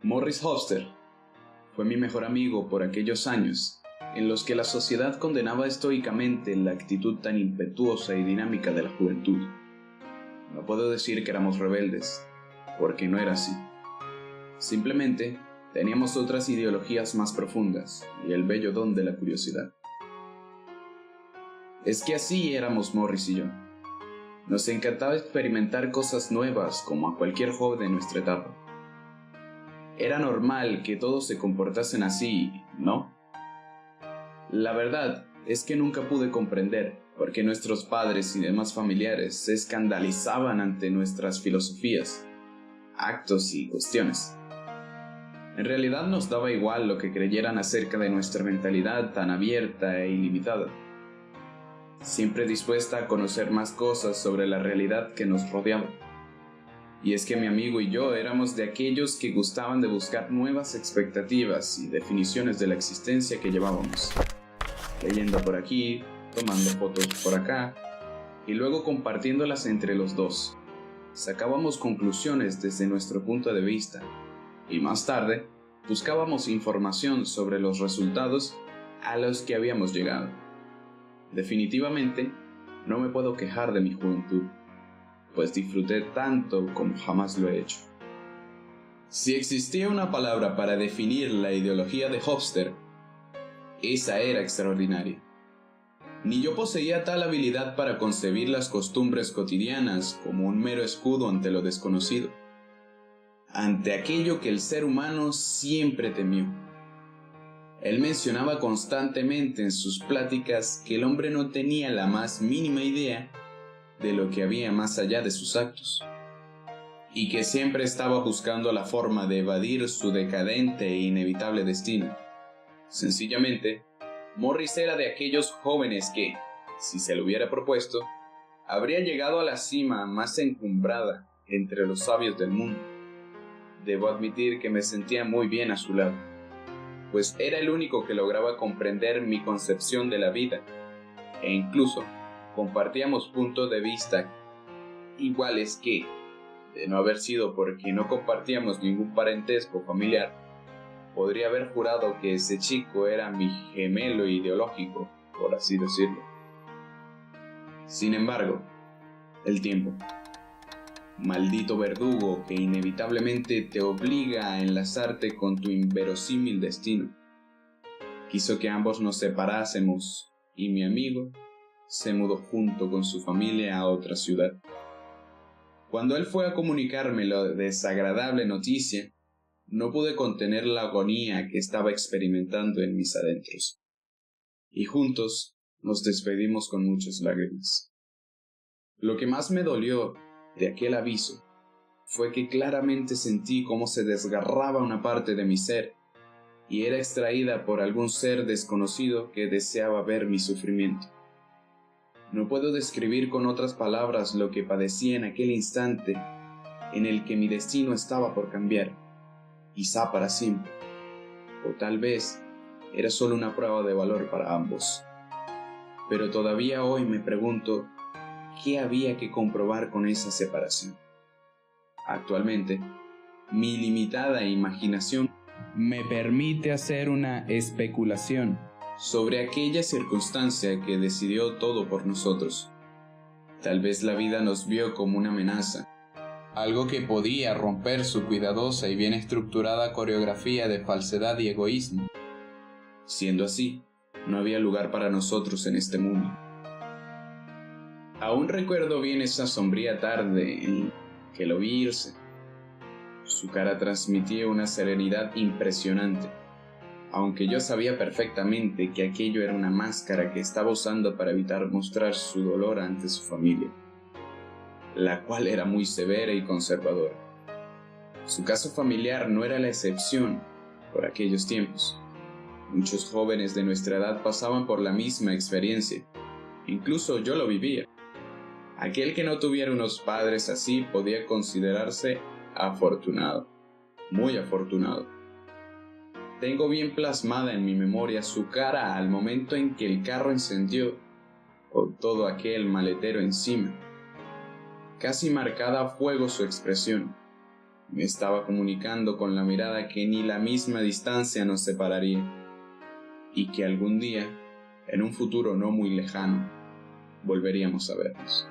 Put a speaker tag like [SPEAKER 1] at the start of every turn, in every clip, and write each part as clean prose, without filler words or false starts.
[SPEAKER 1] Morris Hofstede fue mi mejor amigo por aquellos años en los que la sociedad condenaba estoicamente la actitud tan impetuosa y dinámica de la juventud. No puedo decir que éramos rebeldes, porque no era así. Simplemente teníamos otras ideologías más profundas y el bello don de la curiosidad. Es que así éramos Morris y yo. Nos encantaba experimentar cosas nuevas como a cualquier joven de nuestra etapa. Era normal que todos se comportasen así, ¿no? La verdad es que nunca pude comprender por qué nuestros padres y demás familiares se escandalizaban ante nuestras filosofías, actos y cuestiones. En realidad nos daba igual lo que creyeran acerca de nuestra mentalidad tan abierta e ilimitada, siempre dispuesta a conocer más cosas sobre la realidad que nos rodeaba. Y es que mi amigo y yo éramos de aquellos que gustaban de buscar nuevas expectativas y definiciones de la existencia que llevábamos, leyendo por aquí, tomando fotos por acá, y luego compartiéndolas entre los dos. Sacábamos conclusiones desde nuestro punto de vista, y más tarde buscábamos información sobre los resultados a los que habíamos llegado. Definitivamente, no me puedo quejar de mi juventud, pues disfruté tanto como jamás lo he hecho. Si existía una palabra para definir la ideología de Hofstede, esa era extraordinaria. Ni yo poseía tal habilidad para concebir las costumbres cotidianas como un mero escudo ante lo desconocido, ante aquello que el ser humano siempre temió. Él mencionaba constantemente en sus pláticas que el hombre no tenía la más mínima idea de lo que había más allá de sus actos, y que siempre estaba buscando la forma de evadir su decadente e inevitable destino. Sencillamente, Morris era de aquellos jóvenes que, si se lo hubiera propuesto, habría llegado a la cima más encumbrada entre los sabios del mundo. Debo admitir que me sentía muy bien a su lado, pues era el único que lograba comprender mi concepción de la vida, e incluso compartíamos puntos de vista iguales que, de no haber sido porque no compartíamos ningún parentesco familiar, podría haber jurado que ese chico era mi gemelo ideológico, por así decirlo. Sin embargo, el tiempo, maldito verdugo que inevitablemente te obliga a enlazarte con tu inverosímil destino, quiso que ambos nos separásemos y mi amigo se mudó junto con su familia a otra ciudad. Cuando él fue a comunicarme la desagradable noticia, no pude contener la agonía que estaba experimentando en mis adentros, y juntos nos despedimos con muchas lágrimas. Lo que más me dolió de aquel aviso fue que claramente sentí cómo se desgarraba una parte de mi ser y era extraída por algún ser desconocido que deseaba ver mi sufrimiento. No puedo describir con otras palabras lo que padecí en aquel instante en el que mi destino estaba por cambiar, quizá para siempre, o tal vez era solo una prueba de valor para ambos. Pero todavía hoy me pregunto qué había que comprobar con esa separación. Actualmente, mi limitada imaginación me permite hacer una especulación sobre aquella circunstancia que decidió todo por nosotros. Tal vez la vida nos vio como una amenaza, algo que podía romper su cuidadosa y bien estructurada coreografía de falsedad y egoísmo. Siendo así, no había lugar para nosotros en este mundo. Aún recuerdo bien esa sombría tarde en que lo vi irse. Su cara transmitía una serenidad impresionante, aunque yo sabía perfectamente que aquello era una máscara que estaba usando para evitar mostrar su dolor ante su familia, la cual era muy severa y conservadora. Su caso familiar no era la excepción por aquellos tiempos. Muchos jóvenes de nuestra edad pasaban por la misma experiencia. Incluso yo lo vivía. Aquel que no tuviera unos padres así podía considerarse afortunado, muy afortunado. Tengo bien plasmada en mi memoria su cara al momento en que el carro encendió, con todo aquel maletero encima. Casi marcada a fuego su expresión, Me estaba comunicando con la mirada que ni la misma distancia nos separaría, y que algún día, en un futuro no muy lejano, volveríamos a vernos.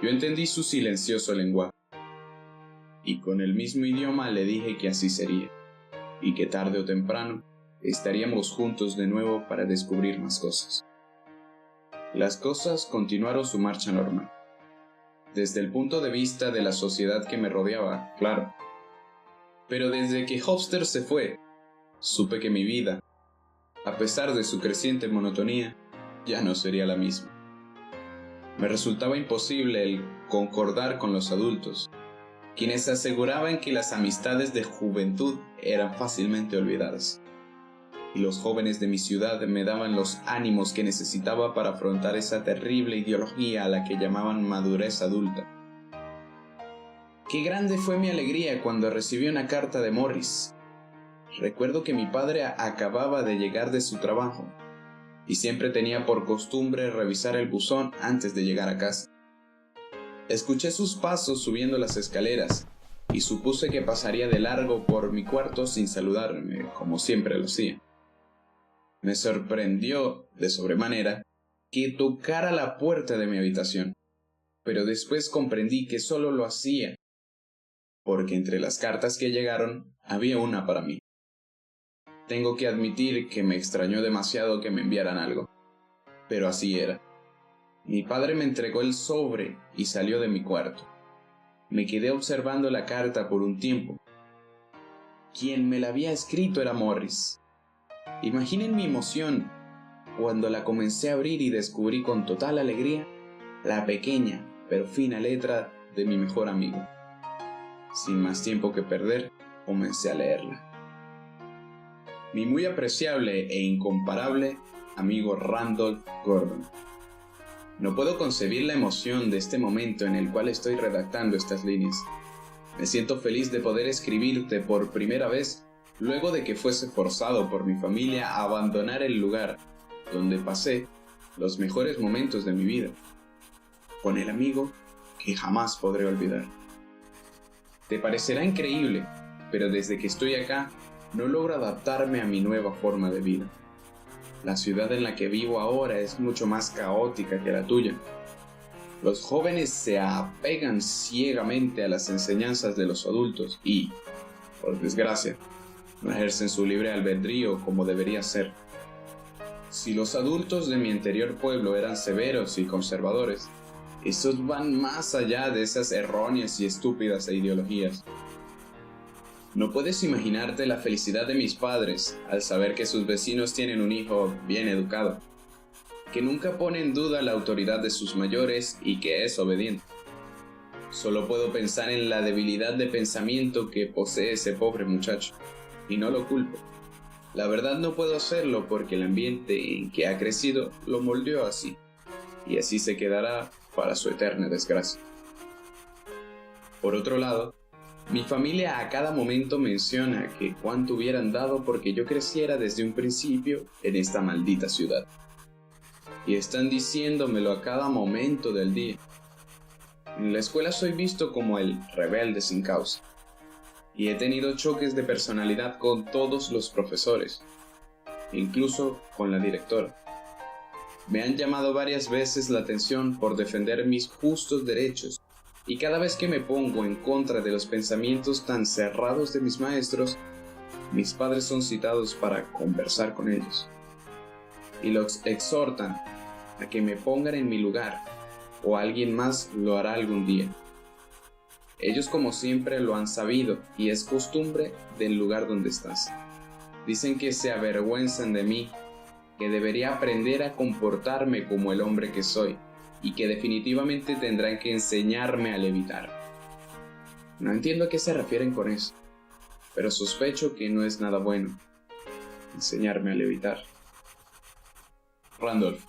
[SPEAKER 1] Yo entendí su silencioso lenguaje, y con el mismo idioma le dije que así sería, y que tarde o temprano estaríamos juntos de nuevo para descubrir más cosas. Las cosas continuaron su marcha normal. Desde el punto de vista de la sociedad que me rodeaba, claro. Pero desde que Hofstede se fue, supe que mi vida, a pesar de su creciente monotonía, ya no sería la misma. Me resultaba imposible el concordar con los adultos, quienes aseguraban que las amistades de juventud eran fácilmente olvidadas. Y los jóvenes de mi ciudad me daban los ánimos que necesitaba para afrontar esa terrible ideología a la que llamaban madurez adulta. Qué grande fue mi alegría cuando recibí una carta de Morris. Recuerdo que mi padre acababa de llegar de su trabajo y siempre tenía por costumbre revisar el buzón antes de llegar a casa. Escuché sus pasos subiendo las escaleras y supuse que pasaría de largo por mi cuarto sin saludarme, como siempre lo hacía. Me sorprendió de sobremanera que tocara la puerta de mi habitación, pero después comprendí que solo lo hacía porque entre las cartas que llegaron había una para mí. Tengo que admitir que me extrañó demasiado que me enviaran algo, pero así era. Mi padre me entregó el sobre y salió de mi cuarto. Me quedé observando la carta por un tiempo. Quien me la había escrito era Morris. Imaginen mi emoción cuando la comencé a abrir y descubrí con total alegría la pequeña pero fina letra de mi mejor amigo. Sin más tiempo que perder, comencé a leerla. Mi muy apreciable e incomparable amigo Randolph Gordon. No puedo concebir la emoción de este momento en el cual estoy redactando estas líneas. Me siento feliz de poder escribirte por primera vez luego de que fuese forzado por mi familia a abandonar el lugar donde pasé los mejores momentos de mi vida, con el amigo que jamás podré olvidar. Te parecerá increíble, pero desde que estoy acá no logro adaptarme a mi nueva forma de vida. La ciudad en la que vivo ahora es mucho más caótica que la tuya. Los jóvenes se apegan ciegamente a las enseñanzas de los adultos y, por desgracia, no ejercen su libre albedrío como debería ser. Si los adultos de mi anterior pueblo eran severos y conservadores, estos van más allá de esas erróneas y estúpidas ideologías. No puedes imaginarte la felicidad de mis padres al saber que sus vecinos tienen un hijo bien educado, que nunca pone en duda la autoridad de sus mayores y que es obediente. Solo puedo pensar en la debilidad de pensamiento que posee ese pobre muchacho, y no lo culpo. La verdad no puedo hacerlo porque el ambiente en que ha crecido lo moldeó así, y así se quedará para su eterna desgracia. Por otro lado, mi familia a cada momento menciona que cuánto hubieran dado porque yo creciera desde un principio en esta maldita ciudad. Y están diciéndomelo a cada momento del día. En la escuela soy visto como el rebelde sin causa. Y he tenido choques de personalidad con todos los profesores, incluso con la directora. Me han llamado varias veces la atención por defender mis justos derechos, y cada vez que me pongo en contra de los pensamientos tan cerrados de mis maestros, mis padres son citados para conversar con ellos, y los exhortan a que me pongan en mi lugar, o alguien más lo hará algún día. Ellos como siempre lo han sabido y es costumbre del lugar donde estás. Dicen que se avergüenzan de mí, que debería aprender a comportarme como el hombre que soy y que definitivamente tendrán que enseñarme a levitar. No entiendo a qué se refieren con eso, pero sospecho que no es nada bueno enseñarme a levitar. Randolph,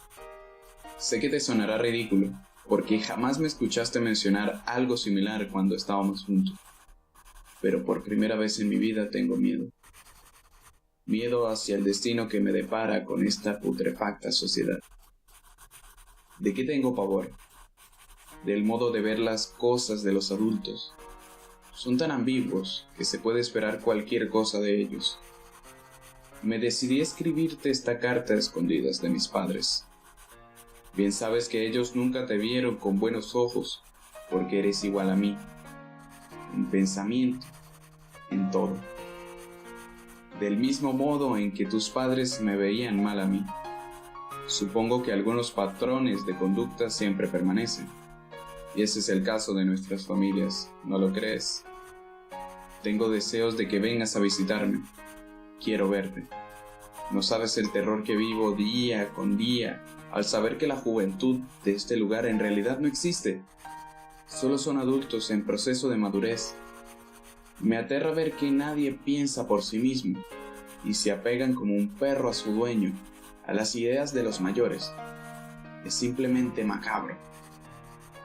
[SPEAKER 1] sé que te sonará ridículo, porque jamás me escuchaste mencionar algo similar cuando estábamos juntos. Pero por primera vez en mi vida tengo miedo. Miedo hacia el destino que me depara con esta putrefacta sociedad. ¿De qué tengo pavor? Del modo de ver las cosas de los adultos, son tan ambiguos que se puede esperar cualquier cosa de ellos. Me decidí a escribirte esta carta a escondidas de mis padres. Bien sabes que ellos nunca te vieron con buenos ojos, porque eres igual a mí, en pensamiento, en todo. Del mismo modo en que tus padres me veían mal a mí. Supongo que algunos patrones de conducta siempre permanecen, y ese es el caso de nuestras familias, ¿no lo crees? Tengo deseos de que vengas a visitarme. Quiero verte. No sabes el terror que vivo día con día al saber que la juventud de este lugar en realidad no existe. Solo son adultos en proceso de madurez. Me aterra ver que nadie piensa por sí mismo y se apegan como un perro a su dueño, a las ideas de los mayores. Es simplemente macabro.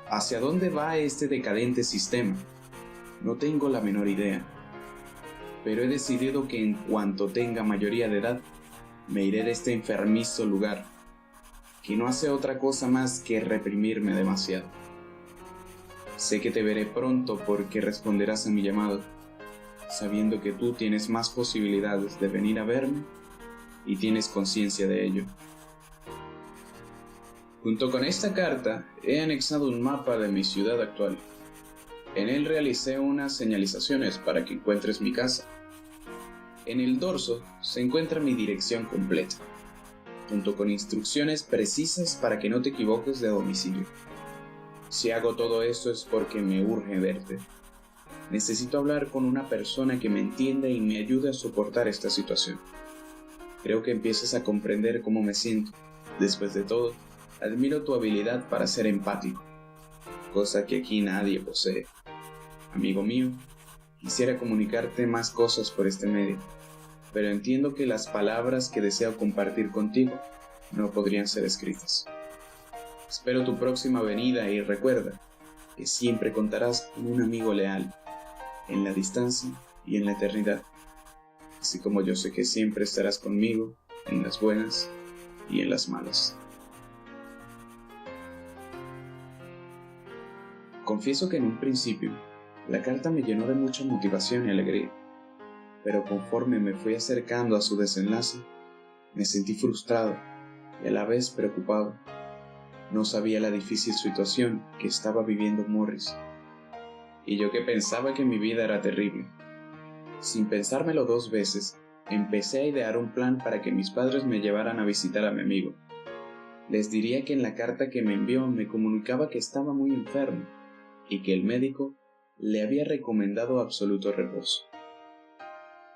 [SPEAKER 1] ¿Hacia dónde va este decadente sistema? No tengo la menor idea. Pero he decidido que en cuanto tenga mayoría de edad, me iré de este enfermizo lugar, que no hace otra cosa más que reprimirme demasiado. Sé que te veré pronto porque responderás a mi llamado, sabiendo que tú tienes más posibilidades de venir a verme y tienes conciencia de ello. Junto con esta carta he anexado un mapa de mi ciudad actual. En él realicé unas señalizaciones para que encuentres mi casa. En el dorso se encuentra mi dirección completa, junto con instrucciones precisas para que no te equivoques de domicilio. Si hago todo esto es porque me urge verte. Necesito hablar con una persona que me entienda y me ayude a soportar esta situación. Creo que empiezas a comprender cómo me siento. Después de todo, admiro tu habilidad para ser empático, cosa que aquí nadie posee. Amigo mío, quisiera comunicarte más cosas por este medio, pero entiendo que las palabras que deseo compartir contigo no podrían ser escritas. Espero tu próxima venida y recuerda que siempre contarás con un amigo leal, en la distancia y en la eternidad, así como yo sé que siempre estarás conmigo en las buenas y en las malas. Confieso que en un principio la carta me llenó de mucha motivación y alegría, pero conforme me fui acercando a su desenlace, me sentí frustrado y a la vez preocupado. No sabía la difícil situación que estaba viviendo Morris, y yo que pensaba que mi vida era terrible. Sin pensármelo dos veces, empecé a idear un plan para que mis padres me llevaran a visitar a mi amigo. Les diría que en la carta que me envió me comunicaba que estaba muy enfermo y que el médico le había recomendado absoluto reposo,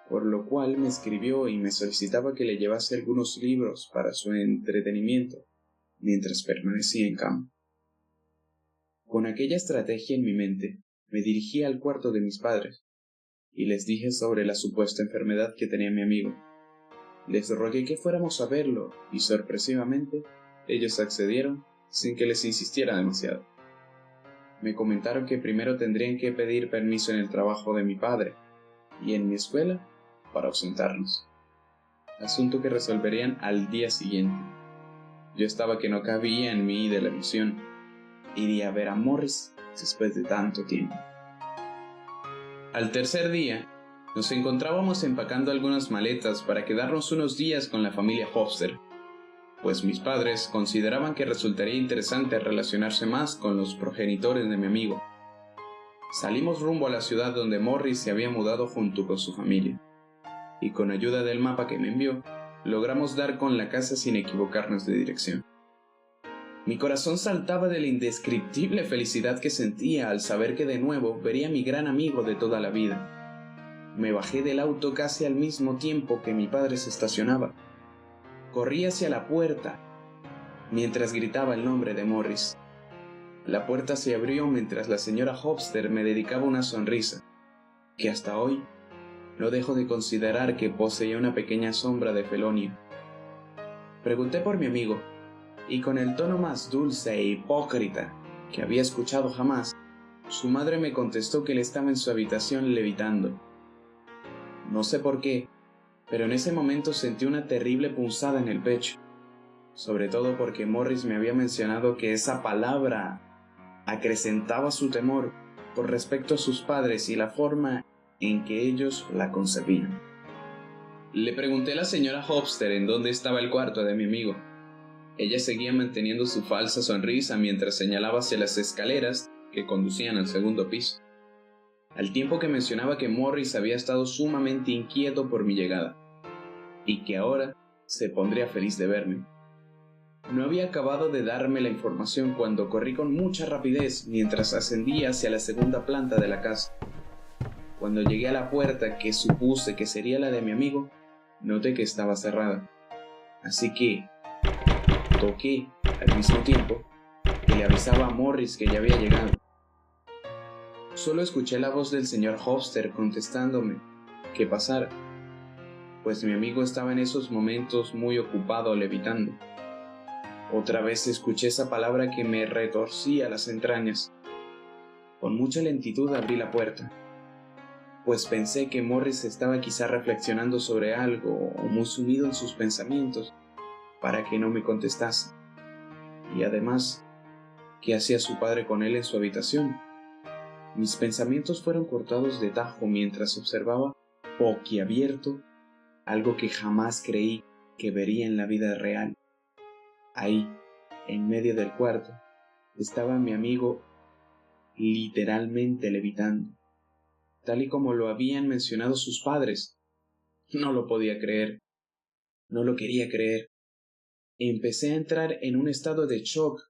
[SPEAKER 1] por lo cual me escribió y me solicitaba que le llevase algunos libros para su entretenimiento mientras permanecía en cama. Con aquella estrategia en mi mente, me dirigí al cuarto de mis padres y les dije sobre la supuesta enfermedad que tenía mi amigo. Les rogué que fuéramos a verlo y sorpresivamente ellos accedieron sin que les insistiera demasiado. Me comentaron que primero tendrían que pedir permiso en el trabajo de mi padre y en mi escuela para ausentarnos, asunto que resolverían al día siguiente. Yo estaba que no cabía en mí de la emoción. Iría a ver a Morris después de tanto tiempo. Al tercer día, nos encontrábamos empacando algunas maletas para quedarnos unos días con la familia Hofster, pues mis padres consideraban que resultaría interesante relacionarse más con los progenitores de mi amigo. Salimos rumbo a la ciudad donde Morris se había mudado junto con su familia, y con ayuda del mapa que me envió, logramos dar con la casa sin equivocarnos de dirección. Mi corazón saltaba de la indescriptible felicidad que sentía al saber que de nuevo vería a mi gran amigo de toda la vida. Me bajé del auto casi al mismo tiempo que mi padre se estacionaba. Corrí hacia la puerta mientras gritaba el nombre de Morris. La puerta se abrió mientras la señora Hofster me dedicaba una sonrisa, que hasta hoy no dejo de considerar que poseía una pequeña sombra de felonio. Pregunté por mi amigo, y con el tono más dulce e hipócrita que había escuchado jamás, su madre me contestó que él estaba en su habitación levitando. No sé por qué, pero en ese momento sentí una terrible punzada en el pecho, sobre todo porque Morris me había mencionado que esa palabra acrecentaba su temor por respecto a sus padres y la forma en que ellos la concebían. Le pregunté a la señora Hofster en dónde estaba el cuarto de mi amigo. Ella seguía manteniendo su falsa sonrisa mientras señalaba hacia las escaleras que conducían al segundo piso, al tiempo que mencionaba que Morris había estado sumamente inquieto por mi llegada, y que ahora se pondría feliz de verme. No había acabado de darme la información cuando corrí con mucha rapidez mientras ascendía hacia la segunda planta de la casa. Cuando llegué a la puerta que supuse que sería la de mi amigo, noté que estaba cerrada. Así que toqué al mismo tiempo que le avisaba a Morris que ya había llegado. Solo escuché la voz del señor Hofster contestándome que pasara, pues mi amigo estaba en esos momentos muy ocupado levitando. Otra vez escuché esa palabra que me retorcía las entrañas. Con mucha lentitud abrí la puerta, pues pensé que Morris estaba quizá reflexionando sobre algo o muy sumido en sus pensamientos para que no me contestase. Y además, ¿qué hacía su padre con él en su habitación? Mis pensamientos fueron cortados de tajo mientras observaba, boquiabierto, algo que jamás creí que vería en la vida real. Ahí, en medio del cuarto, estaba mi amigo literalmente levitando, tal y como lo habían mencionado sus padres. No lo podía creer, no lo quería creer. Empecé a entrar en un estado de shock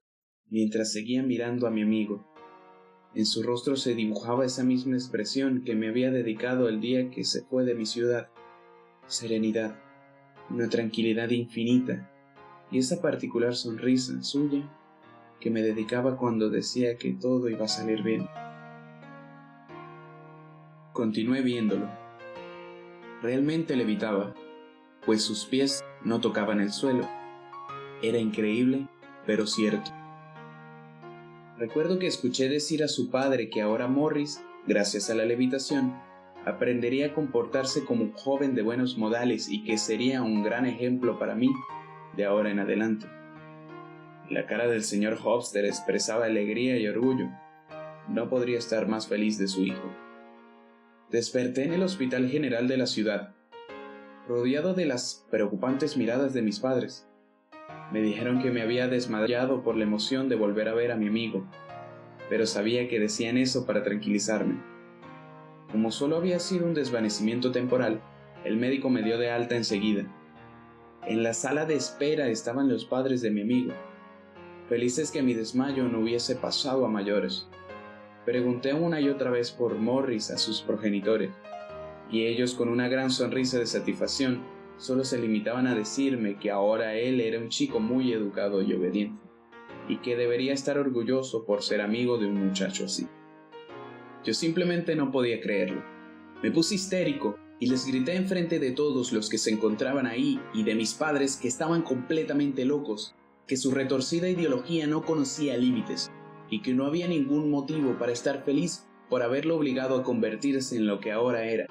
[SPEAKER 1] mientras seguía mirando a mi amigo. En su rostro se dibujaba esa misma expresión que me había dedicado el día que se fue de mi ciudad. Serenidad, una tranquilidad infinita, y esa particular sonrisa suya que me dedicaba cuando decía que todo iba a salir bien. Continué viéndolo. Realmente levitaba, pues sus pies no tocaban el suelo. Era increíble, pero cierto. Recuerdo que escuché decir a su padre que ahora Morris, gracias a la levitación, aprendería a comportarse como un joven de buenos modales y que sería un gran ejemplo para mí de ahora en adelante. La cara del señor Hofster expresaba alegría y orgullo. No podría estar más feliz de su hijo. Desperté en el Hospital General de la ciudad, rodeado de las preocupantes miradas de mis padres. Me dijeron que me había desmayado por la emoción de volver a ver a mi amigo, pero sabía que decían eso para tranquilizarme. Como solo había sido un desvanecimiento temporal, el médico me dio de alta enseguida. En la sala de espera estaban los padres de mi amigo, felices que mi desmayo no hubiese pasado a mayores. Pregunté una y otra vez por Morris a sus progenitores, y ellos, con una gran sonrisa de satisfacción, solo se limitaban a decirme que ahora él era un chico muy educado y obediente, y que debería estar orgulloso por ser amigo de un muchacho así. Yo simplemente no podía creerlo. Me puse histérico y les grité enfrente de todos los que se encontraban ahí y de mis padres que estaban completamente locos, que su retorcida ideología no conocía límites y que no había ningún motivo para estar feliz por haberlo obligado a convertirse en lo que ahora era.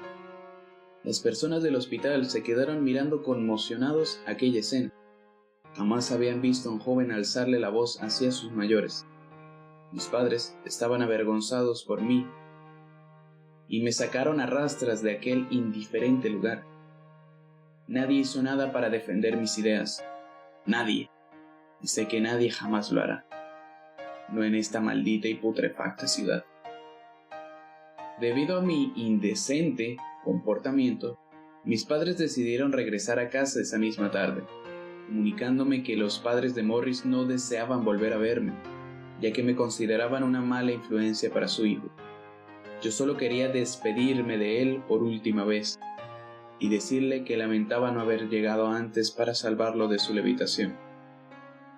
[SPEAKER 1] Las personas del hospital se quedaron mirando conmocionados aquella escena. Jamás habían visto a un joven alzarle la voz hacia sus mayores. Mis padres estaban avergonzados por mí y me sacaron a rastras de aquel indiferente lugar. Nadie hizo nada para defender mis ideas. Nadie. Y sé que nadie jamás lo hará. No en esta maldita y putrefacta ciudad. Debido a mi indecente comportamiento, mis padres decidieron regresar a casa esa misma tarde, comunicándome que los padres de Morris no deseaban volver a verme, ya que me consideraban una mala influencia para su hijo. Yo solo quería despedirme de él por última vez y decirle que lamentaba no haber llegado antes para salvarlo de su levitación.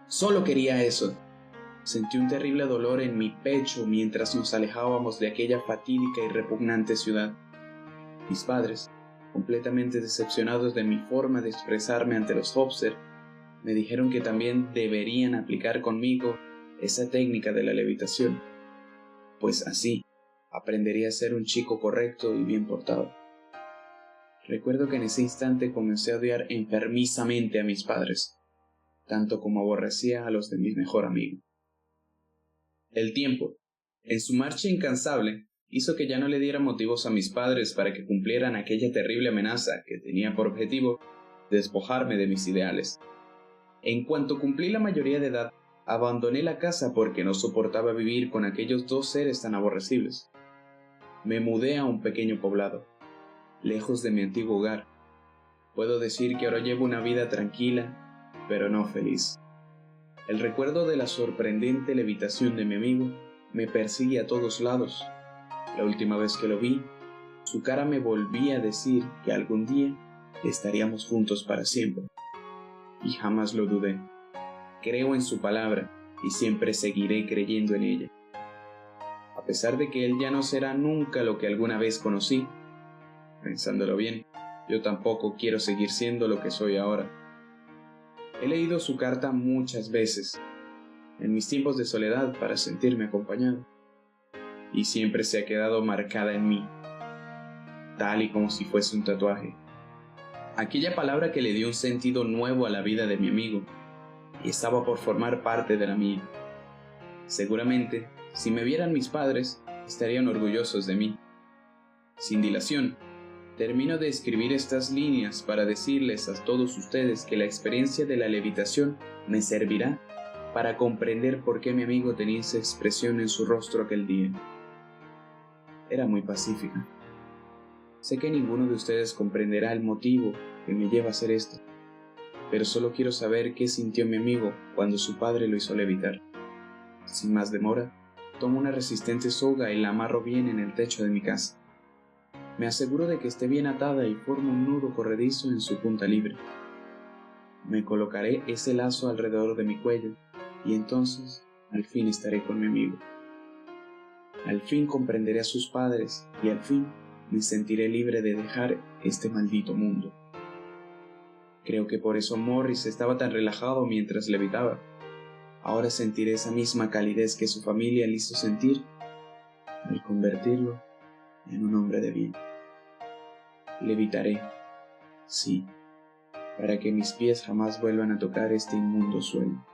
[SPEAKER 1] Solo quería eso. Sentí un terrible dolor en mi pecho mientras nos alejábamos de aquella fatídica y repugnante ciudad. Mis padres, completamente decepcionados de mi forma de expresarme ante los Hofster, me dijeron que también deberían aplicar conmigo esa técnica de la levitación, pues así aprendería a ser un chico correcto y bien portado. Recuerdo que en ese instante comencé a odiar enfermizamente a mis padres, tanto como aborrecía a los de mi mejor amigo. El tiempo, En su marcha incansable, hizo que ya no le diera motivos a mis padres para que cumplieran aquella terrible amenaza que tenía por objetivo despojarme de mis ideales. En cuanto cumplí la mayoría de edad, abandoné la casa porque no soportaba vivir con aquellos dos seres tan aborrecibles. Me mudé a un pequeño poblado, lejos de mi antiguo hogar. Puedo decir que ahora llevo una vida tranquila, pero no feliz. El recuerdo de la sorprendente levitación de mi amigo me persigue a todos lados. La última vez que lo vi, su cara me volvía a decir que algún día estaríamos juntos para siempre. Y jamás lo dudé. Creo en su palabra y siempre seguiré creyendo en ella. A pesar de que él ya no será nunca lo que alguna vez conocí, pensándolo bien, yo tampoco quiero seguir siendo lo que soy ahora. He leído su carta muchas veces, en mis tiempos de soledad para sentirme acompañado, y siempre se ha quedado marcada en mí, tal y como si fuese un tatuaje. Aquella palabra que le dio un sentido nuevo a la vida de mi amigo, y estaba por formar parte de la mía. Seguramente, si me vieran mis padres, estarían orgullosos de mí. Sin dilación, termino de escribir estas líneas para decirles a todos ustedes que la experiencia de la levitación me servirá para comprender por qué mi amigo tenía esa expresión en su rostro aquel día. Era muy pacífica. Sé que ninguno de ustedes comprenderá el motivo que me lleva a hacer esto, pero solo quiero saber qué sintió mi amigo cuando su padre lo hizo levitar. Sin más demora, tomo una resistente soga y la amarro bien en el techo de mi casa. Me aseguro de que esté bien atada y formo un nudo corredizo en su punta libre. Me colocaré ese lazo alrededor de mi cuello y entonces, al fin estaré con mi amigo. Al fin comprenderé a sus padres y al fin me sentiré libre de dejar este maldito mundo. Creo que por eso Morris estaba tan relajado mientras levitaba. Ahora sentiré esa misma calidez que su familia le hizo sentir al convertirlo en un hombre de bien. Levitaré, sí, para que mis pies jamás vuelvan a tocar este inmundo suelo.